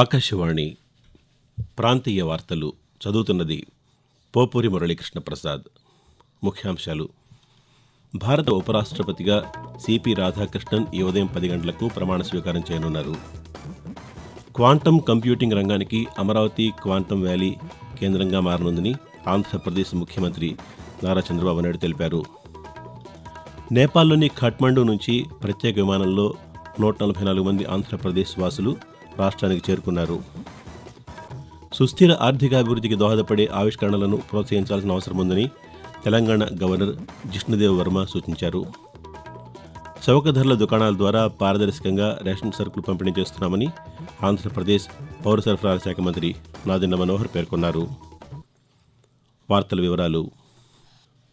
ఆకాశవాణి ప్రాంతీయ వార్తలు చదువుతున్నది పోపూరి మురళీకృష్ణ ప్రసాద్. ముఖ్యాంశాలు. భారత ఉపరాష్ట్రపతిగా సిపి రాధాకృష్ణన్ ఈ ఉదయం 10 గంటలకు ప్రమాణ స్వీకారం చేయనున్నారు. క్వాంటమ్ కంప్యూటింగ్ రంగానికి అమరావతి క్వాంటమ్ వ్యాలీ కేంద్రంగా మారనుందని ఆంధ్రప్రదేశ్ ముఖ్యమంత్రి నారా చంద్రబాబు నాయుడు తెలిపారు. నేపాల్లోని ఖాట్మండు నుంచి ప్రత్యేక విమానంలో 144 మంది ఆంధ్రప్రదేశ్ వాసులు రాష్ట్రానికి చేరుకున్నారు. సుస్థిర ఆర్థికాభివృద్ధికి దోహదపడే ఆవిష్కరణలను ప్రోత్సహించాల్సిన అవసరం ఉందని తెలంగాణ గవర్నర్ జిష్ణుదేవ్ వర్మ సూచించారు. చౌక ధరల దుకాణాల ద్వారా పారదర్శకంగా రేషన్ సరుకులు పంపిణీ చేస్తున్నామని ఆంధ్రప్రదేశ్ పౌర సరఫరాల శాఖ మంత్రి నాదెండ్ల మనోహర్ పేర్కొన్నారు. వార్తల వివరాలు.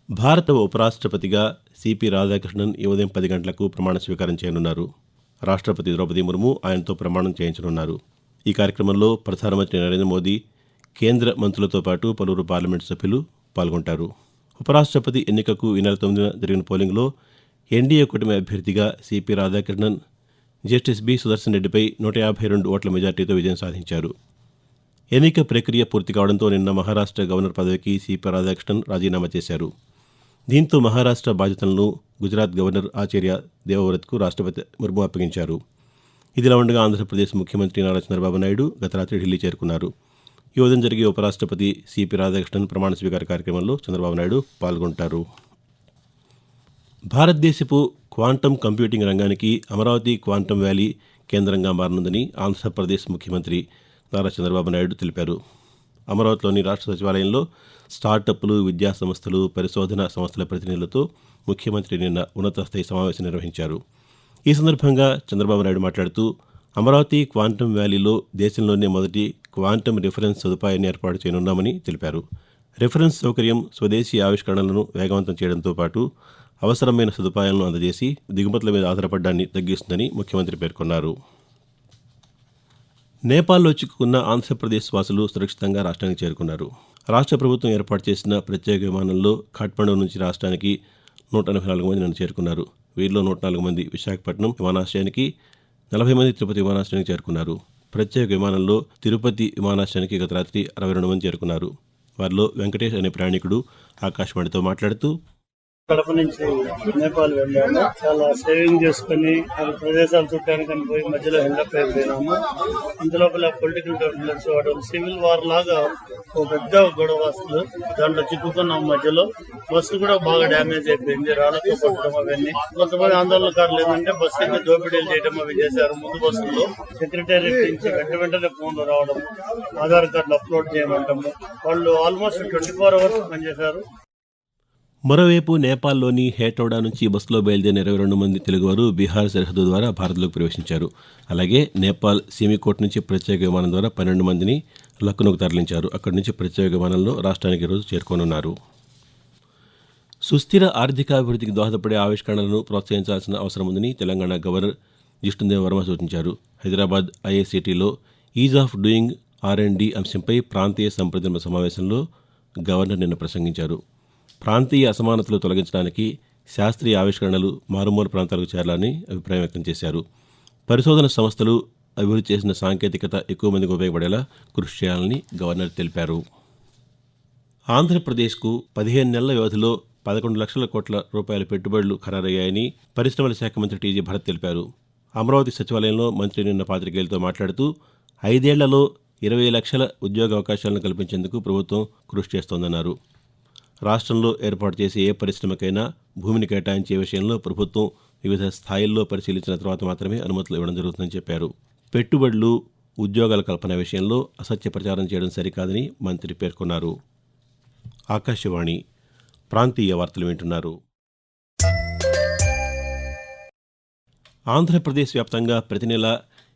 భారత ఉపరాష్ట్రపతిగా సిపి రాధాకృష్ణన్ ఈ ఉదయం 10 గంటలకు ప్రమాణ స్వీకారం చేయనున్నారు. రాష్ట్రపతి ద్రౌపది ముర్ము ఆయనతో ప్రమాణం చేయించనున్నారు. ఈ కార్యక్రమంలో ప్రధానమంత్రి నరేంద్ర మోదీ, కేంద్ర మంత్రులతో పాటు పలువురు పార్లమెంటు సభ్యులు పాల్గొంటారు. ఉపరాష్ట్రపతి ఎన్నికకు ఈ నెల 9న జరిగిన పోలింగ్లో ఎన్డీఏ కూటమి అభ్యర్థిగా సిపి రాధాకృష్ణన్ జస్టిస్ బి సుదర్శన్ రెడ్డిపై 152 ఓట్ల మెజార్టీతో విజయం సాధించారు. ఎన్నిక ప్రక్రియ పూర్తి కావడంతో నిన్న మహారాష్ట్ర గవర్నర్ పదవికి సిపి రాధాకృష్ణన్ రాజీనామా చేశారు. దీంతో మహారాష్ట్ర బాధ్యతలను గుజరాత్ గవర్నర్ ఆచార్య దేవవ్రత్కు రాష్ట్రపతి ముర్ము అప్పగించారు. ఇదిలా ఉండగా ఆంధ్రప్రదేశ్ ముఖ్యమంత్రి నారా చంద్రబాబు నాయుడు గత రాత్రి ఢిల్లీ చేరుకున్నారు. ఈ ఉదయం జరిగే ఉపరాష్ట్రపతి సిపి రాధాకృష్ణన్ ప్రమాణ స్వీకార కార్యక్రమంలో చంద్రబాబు నాయుడు పాల్గొంటారు. భారతదేశపు క్వాంటమ్ కంప్యూటింగ్ రంగానికి అమరావతి క్వాంటమ్ వ్యాలీ కేంద్రంగా మారనుందని ఆంధ్రప్రదేశ్ ముఖ్యమంత్రి నారా చంద్రబాబు నాయుడు తెలిపారు. అమరావతిలోని రాష్ట్ర సచివాలయంలో స్టార్టప్లు, విద్యా సంస్థలు, పరిశోధన సంస్థల ప్రతినిధులతో ముఖ్యమంత్రి నిన్న ఉన్నత స్థాయి సమావేశం నిర్వహించారు. ఈ సందర్భంగా చంద్రబాబు నాయుడు మాట్లాడుతూ అమరావతి క్వాంటమ్ వ్యాలీలో దేశంలోనే మొదటి క్వాంటమ్ రిఫరెన్స్ సదుపాయాన్ని ఏర్పాటు చేయనున్నామని తెలిపారు. రిఫరెన్స్ సౌకర్యం స్వదేశీ ఆవిష్కరణలను వేగవంతం చేయడంతో పాటు అవసరమైన సదుపాయాలను అందజేసి దిగుమతుల మీద ఆధారపడ్డాన్ని తగ్గిస్తుందని ముఖ్యమంత్రి పేర్కొన్నారు. నేపాల్లో చిక్కుకున్న ఆంధ్రప్రదేశ్ వాసులు సురక్షితంగా రాష్ట్రానికి చేరుకున్నారు. రాష్ట్ర ప్రభుత్వం ఏర్పాటు చేసిన ప్రత్యేక విమానంలో ఖాట్మండు నుంచి రాష్ట్రానికి 144 మంది నిన్న చేరుకున్నారు. వీరిలో 104 మంది విశాఖపట్నం విమానాశ్రయానికి, 40 మంది తిరుపతి విమానాశ్రయానికి చేరుకున్నారు. ప్రత్యేక విమానంలో తిరుపతి విమానాశ్రయానికి గత రాత్రి 62 మంది చేరుకున్నారు. వారిలో వెంకటేష్ అనే ప్రయాణికుడు ఆకాశవాణితో మాట్లాడుతూ, కడప నుంచి నేపాల్ వెళ్ళాము. చాలా సేవింగ్ చేసుకుని ప్రదేశాలు చుట్టానికి పోయి మధ్యలో హెల్ప్ అయిపోయినాము. ఇంతలోపల పొలిటికల్ టర్బులెన్స్ వాడు సివిల్ వార్ లాగా ఒక పెద్ద గొడవ వస్తుంది. దాంట్లో చిక్కుకున్నాం. మధ్యలో బస్సు కూడా బాగా డ్యామేజ్ అయిపోయింది. రాళ్ళతో కొట్టడం అవన్నీ. కొంతమంది ఆందోళనకారులు ఏంటంటే బస్సు కి దోపిడీలు చేయడం అవి చేశారు. ముందు బస్సుల్లో సెక్రటేరియట్ నుంచి వెంటనే ఫోన్లు రావడం, ఆధార్ కార్డులు అప్లోడ్ చేయమంటాము. వాళ్ళు ఆల్మోస్ట్ 24 అవర్స్ పనిచేశారు. మరోవైపు నేపాల్లోని హేటౌడా నుంచి బస్సులో బయలుదేరిన 22 మంది తెలుగువారు బీహార్ సరిహద్దు ద్వారా భారత్లోకి ప్రవేశించారు. అలాగే నేపాల్ సిమికోట్ నుంచి ప్రత్యేక విమానం ద్వారా 12 మందిని లక్నోకు తరలించారు. అక్కడి నుంచి ప్రత్యేక విమానంలో రాష్ట్రానికి ఈరోజు చేరుకోనున్నారు. సుస్థిర ఆర్థికాభివృద్ధికి దోహదపడే ఆవిష్కరణలను ప్రోత్సహించాల్సిన అవసరం ఉందని తెలంగాణ గవర్నర్ జిష్ణుదేవ్ వర్మ సూచించారు. హైదరాబాద్ ఐఐసిటిలో ఈజ్ ఆఫ్ డూయింగ్ R&D అంశంపై ప్రాంతీయ సంప్రదింపుల సమావేశంలో గవర్నర్ నిన్న ప్రసంగించారు. ప్రాంతీయ అసమానతలు తొలగించడానికి శాస్త్రీయ ఆవిష్కరణలు మారుమూల ప్రాంతాలకు చేరాలని అభిప్రాయం వ్యక్తం చేశారు. పరిశోధన సంస్థలు అభివృద్ధి చేసిన సాంకేతికత ఎక్కువ మందికి ఉపయోగపడేలా కృషి చేయాలని గవర్నర్ తెలిపారు. ఆంధ్రప్రదేశ్కు 15 నెలల వ్యవధిలో 11 లక్షల కోట్ల రూపాయల పెట్టుబడులు ఖరారయ్యాయని పరిశ్రమల శాఖ మంత్రి టీజీ భరత్ తెలిపారు. అమరావతి సచివాలయంలో మంత్రి నిన్న పాత్రికేయులతో మాట్లాడుతూ 5 ఏళ్లలో 20 లక్షల ఉద్యోగ అవకాశాలను కల్పించేందుకు ప్రభుత్వం కృషి చేస్తోందన్నారు. రాష్ట్రంలో ఏర్పాటు చేసే ఏ పరిశ్రమకైనా భూమిని కేటాయించే విషయంలో ప్రభుత్వం వివిధ స్థాయిల్లో పరిశీలించిన తర్వాత మాత్రమే అనుమతులు ఇవ్వడం జరుగుతుందని చెప్పారు. పెట్టుబడులు, ఉద్యోగాల కల్పన విషయంలో అసత్య ప్రచారం చేయడం సరికాదని మంత్రి పేర్కొన్నారు. ఆకాశవాణి ప్రాంతీయ వార్తలు వింటున్నారు. ఆంధ్రప్రదేశ్ వ్యాప్తంగా ప్రతి నెల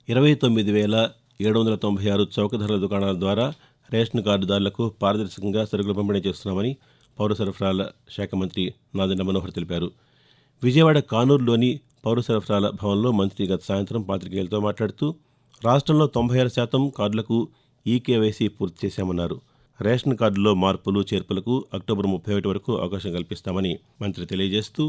29,796 చౌక ధరల దుకాణాల ద్వారా రేషన్ కార్డుదారులకు పారదర్శకంగా సరుకులు పంపిణీ చేస్తున్నామని పౌర సరఫరాల శాఖ మంత్రి నాదెండ్ల మనోహర్ తెలిపారు. విజయవాడ కానూరులోని పౌర సరఫరాల భవన్లో మంత్రి గత సాయంత్రం పాత్రికేయులతో మాట్లాడుతూ రాష్ట్రంలో 96% కార్డులకు ఈకేవైసీ పూర్తి చేశామన్నారు. రేషన్ కార్డుల్లో మార్పులు చేర్పులకు అక్టోబర్ 31 వరకు అవకాశం కల్పిస్తామని మంత్రి తెలియజేస్తూ,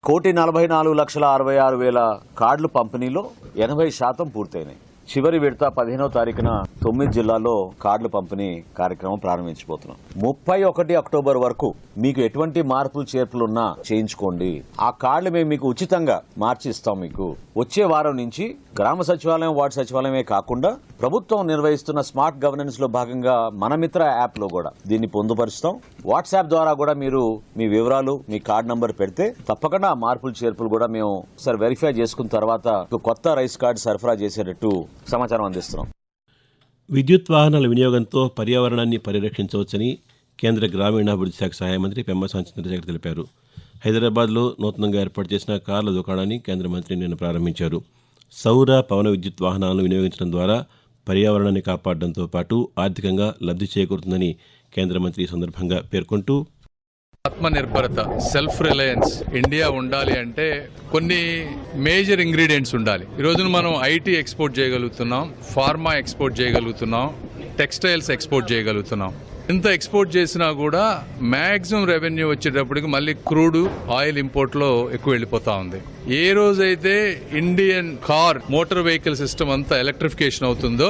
1,44,66,000 కార్డుల పంపిణీలో 80% పూర్తయినాయి. చివరి విడత 15వ తారీఖున 9 జిల్లాల్లో కార్డుల పంపిణీ కార్యక్రమం ప్రారంభించబోతున్నాం. 31 అక్టోబర్ వరకు మీకు ఎటువంటి మార్పులు చేర్పులున్నా చేయించుకోండి. ఆ కార్డులు మేము మీకు ఉచితంగా మార్చి ఇస్తాం. మీకు వచ్చే వారం నుంచి గ్రామ సచివాలయం, వార్డు సచివాలయమే కాకుండా ప్రభుత్వం నిర్వహిస్తున్న స్మార్ట్ గవర్నెన్స్ లో భాగంగా మన మిత్ర యాప్ లో కూడా దీన్ని పొందుపరుస్తాం. వాట్సాప్ ద్వారా కూడా మీరు మీ వివరాలు, మీ కార్డు నంబర్ పెడితే తప్పకుండా ఆ మార్పులు చేర్పులు కూడా మేము ఒకసారి వెరిఫై చేసుకున్న తర్వాత కొత్త రైస్ కార్డు సరఫరా చేసేటట్టు సమాచారం అందిస్తున్నాం. విద్యుత్ వాహనాల వినియోగంతో పర్యావరణాన్ని పరిరక్షించవచ్చని కేంద్ర గ్రామీణాభివృద్ధి శాఖ సహాయ మంత్రి పెమ్మసాని చంద్రశేఖర్ తెలిపారు. హైదరాబాద్లో నూతనంగా ఏర్పాటు చేసిన కార్ల దుకాణాన్ని కేంద్ర మంత్రి నిన్న ప్రారంభించారు. సౌర, పవన విద్యుత్ వాహనాలను వినియోగించడం ద్వారా పర్యావరణాన్ని కాపాడడంతో పాటు ఆర్థికంగా లబ్ధి చేకూరుతుందని కేంద్ర మంత్రి ఈ సందర్భంగా పేర్కొంటూ, ఆత్మనిర్భరత, సెల్ఫ్ రిలయన్స్ ఇండియా ఉండాలి అంటే కొన్ని మేజర్ ఇంగ్రీడియంట్స్ ఉండాలి. ఈ రోజున మనం ఐటీ ఎక్స్పోర్ట్ చేయగలుగుతున్నాం, ఫార్మా ఎక్స్పోర్ట్ చేయగలుగుతున్నాం, టెక్స్టైల్స్ ఎక్స్పోర్ట్ చేయగలుగుతున్నాం. ఇంత ఎక్స్పోర్ట్ చేసినా కూడా మ్యాక్సిమం రెవెన్యూ వచ్చేటప్పటికి మళ్ళీ క్రూడ్ ఆయిల్ ఇంపోర్ట్ లో ఎక్కువ వెళ్ళిపోతా ఉంది. ఏ రోజైతే Indian car, motor vehicle system అంతా ఎలక్ట్రిఫికేషన్ అవుతుందో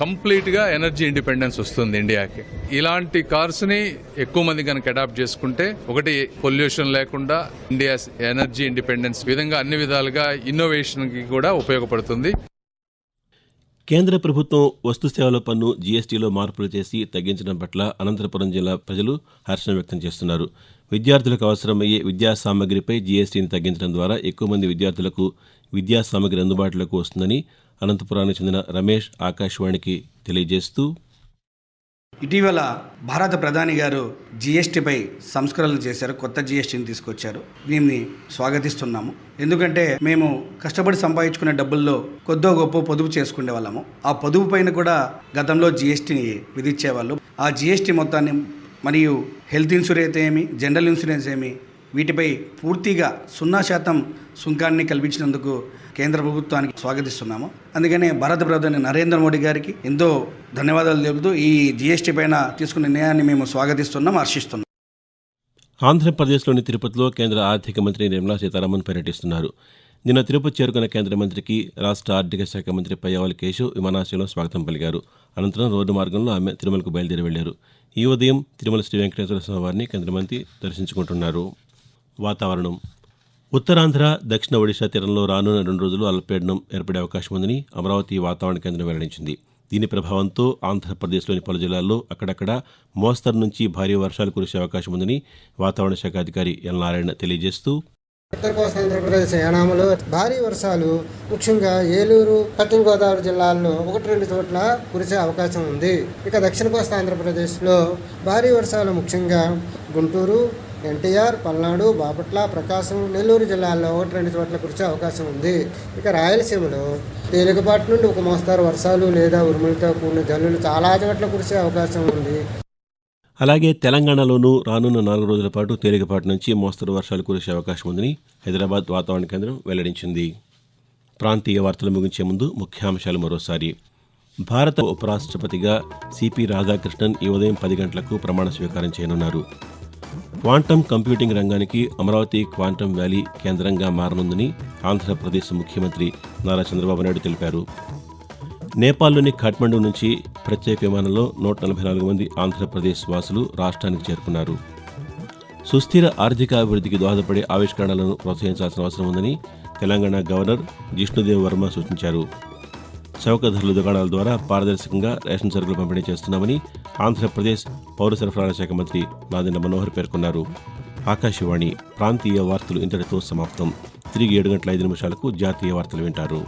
కంప్లీట్ గా ఎనర్జీ ఇండిపెండెన్స్ వస్తుంది ఇండియాకి. ఇలాంటి కార్స్ ని ఎక్కువ మంది కనుక అడాప్ట్ చేసుకుంటే ఒకటి పొల్యూషన్ లేకుండా ఇండియా ఎనర్జీ ఇండిపెండెన్స్ విధంగా అన్ని విధాలుగా ఇన్నోవేషన్ కి కూడా ఉపయోగపడుతుంది. కేంద్ర ప్రభుత్వం వస్తు సేవల పన్ను జీఎస్టీలో మార్పులు చేసి తగ్గించడం పట్ల అనంతపురం జిల్లా ప్రజలు హర్షం వ్యక్తం చేస్తున్నారు. విద్యార్థులకు అవసరమయ్యే విద్యా సామగ్రిపై జీఎస్టీని తగ్గించడం ద్వారా ఎక్కువ మంది విద్యార్థులకు విద్యా సామగ్రి అందుబాటులోకి వస్తుందని అనంతపురానికి చెందిన రమేష్ ఆకాశవాణికి తెలియజేస్తూ, ఇటీవల భారత ప్రధాని గారు జీఎస్టీపై సంస్కరణలు చేశారు. కొత్త జీఎస్టీని తీసుకొచ్చారు. దీన్ని స్వాగతిస్తున్నాము. ఎందుకంటే మేము కష్టపడి సంపాదించుకునే డబ్బుల్లో కొద్దో గొప్ప పొదుపు చేసుకునే వాళ్ళము. ఆ పొదుపు పైన కూడా గతంలో జీఎస్టీని విధించేవాళ్ళు. ఆ జీఎస్టీ మొత్తాన్ని మరియు హెల్త్ ఇన్సూరెన్స్ ఏమి, జనరల్ ఇన్సూరెన్స్ ఏమి, వీటిపై పూర్తిగా 0% సుంకాన్ని కల్పించినందుకు కేంద్ర ప్రభుత్వానికి స్వాగతిస్తున్నాము. అందుకనే భారత ప్రధాని నరేంద్ర మోడీ గారికి ఎంతో ధన్యవాదాలు తెలుపుతూ ఈ జీఎస్టీ పైన తీసుకున్న నిర్ణయాన్ని మేము స్వాగతిస్తున్నాం, హర్షిస్తున్నాం. ఆంధ్రప్రదేశ్లోని తిరుపతిలో కేంద్ర ఆర్థిక మంత్రి నిర్మలా సీతారామన్ పర్యటిస్తున్నారు. నిన్న తిరుపతి చేరుకున్న కేంద్ర మంత్రికి రాష్ట్ర ఆర్థిక శాఖ మంత్రి పయ్యావుల కేశవ్ విమానాశ్రయంలో స్వాగతం పలికారు. అనంతరం రోడ్డు మార్గంలో ఆమె తిరుమలకు బయలుదేరి వెళ్లారు. ఈ ఉదయం తిరుమల శ్రీ వెంకటేశ్వర స్వామి వారిని కేంద్ర మంత్రి దర్శించుకుంటున్నారు. వాతావరణం. ఉత్తరాంధ్ర, దక్షిణ ఒడిశా తీరంలో రానున్న 2 రోజులు అల్పపీడనం ఏర్పడే అవకాశం ఉందని అమరావతి వాతావరణ కేంద్రం వెల్లడించింది. దీని ప్రభావంతో ఆంధ్రప్రదేశ్లోని పలు జిల్లాల్లో అక్కడక్కడ మోస్తరు నుంచి భారీ వర్షాలు కురిసే అవకాశం ఉందని వాతావరణ శాఖ అధికారి ఎల్ నారాయణ తెలియజేస్తూ, ఉత్తర కోస్తా ఆంధ్రప్రదేశ్ యానాములో భారీ వర్షాలు ముఖ్యంగా ఏలూరు, పశ్చిమ గోదావరి జిల్లాల్లో 1-2 చోట్ల కురిసే అవకాశం ఉంది. ఇక దక్షిణ కోస్తా ఆంధ్రప్రదేశ్లో భారీ వర్షాలు ముఖ్యంగా గుంటూరు, ఎన్టీఆర్, పల్నాడు, బాపట్ల, ప్రకాశం, నెల్లూరు జిల్లాల్లో 1-2 చోట్ల కురిసే అవకాశం ఉంది. ఇక రాయలసీమలో తేలికపాటి నుండి ఒక మోస్తారు వర్షాలు లేదా ఉరుములతో కూడిన జల్లులు చాలా చోట్ల కురిసే అవకాశం ఉంది. అలాగే తెలంగాణలోనూ రానున్న 4 రోజుల పాటు తేలికపాటి నుంచి మోస్తరు వర్షాలు కురిసే అవకాశం ఉందని హైదరాబాద్ వాతావరణ కేంద్రం వెల్లడించింది. ప్రాంతీయ వార్తలు ముగించే ముందు ముఖ్యాంశాలు మరోసారి. భారత ఉపరాష్ట్రపతిగా సిపి రాధాకృష్ణన్ ఈ ఉదయం 10 గంటలకు ప్రమాణ స్వీకారం చేయనున్నారు. క్వాంటమ్ కంప్యూటింగ్ రంగానికి అమరావతి క్వాంటమ్ వ్యాలీ కేంద్రంగా మారనుందని ఆంధ్రప్రదేశ్ ముఖ్యమంత్రి నారా చంద్రబాబు నాయుడు తెలిపారు. నేపాల్లోని ఖాట్మండు నుంచి ప్రత్యేక విమానంలో 144 మంది ఆంధ్రప్రదేశ్ వాసులు రాష్ట్రానికి చేరుకున్నారు. సుస్థిర ఆర్థిక అభివృద్ధికి దోహదపడే ఆవిష్కరణలను ప్రోత్సహించాల్సిన అవసరం ఉందని తెలంగాణ గవర్నర్ జిష్ణుదేవ్ వర్మ సూచించారు. చౌక ధరల దుకాణాల ద్వారా పారదర్శకంగా రేషన్ సరుకులు పంపిణీ చేస్తున్నామని ఆంధ్రప్రదేశ్ పౌర సరఫరాల శాఖ మంత్రి నాదెండ్ల మనోహర్ పేర్కొన్నారు. ఆకాశవాణి ప్రాంతీయ వార్తలు ఇంతటితో సమాప్తం. తిరిగి 7 గంటల 5 నిమిషాలకు జాతీయ వార్తలు వింటారు.